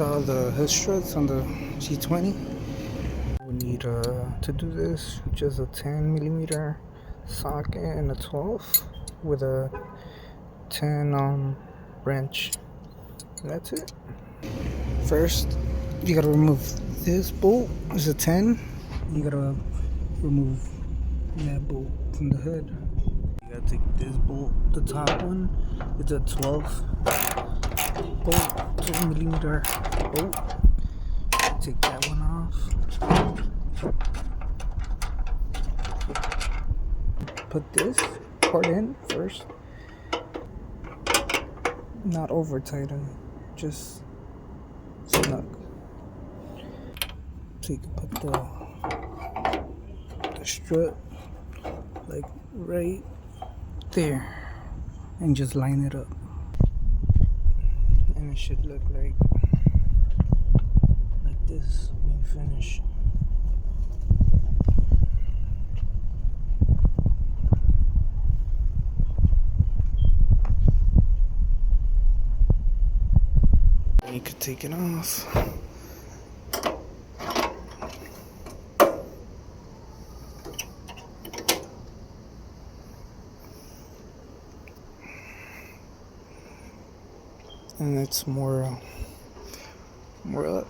install the hood struts on the G20. We need to do this just a 10mm socket and a 12 with a 10 wrench. And that's it. First, you gotta remove this bolt. It's a 10. You gotta remove that bolt from the hood. You gotta take this bolt, the top one. It's a 12 bolt, 12mm bolt. Take that one off. Put this part in first. Not over tighten, just snug. So you can put the strut like right there and just line it up, and it should look like this when you finish. And you could take it off. And it's more up.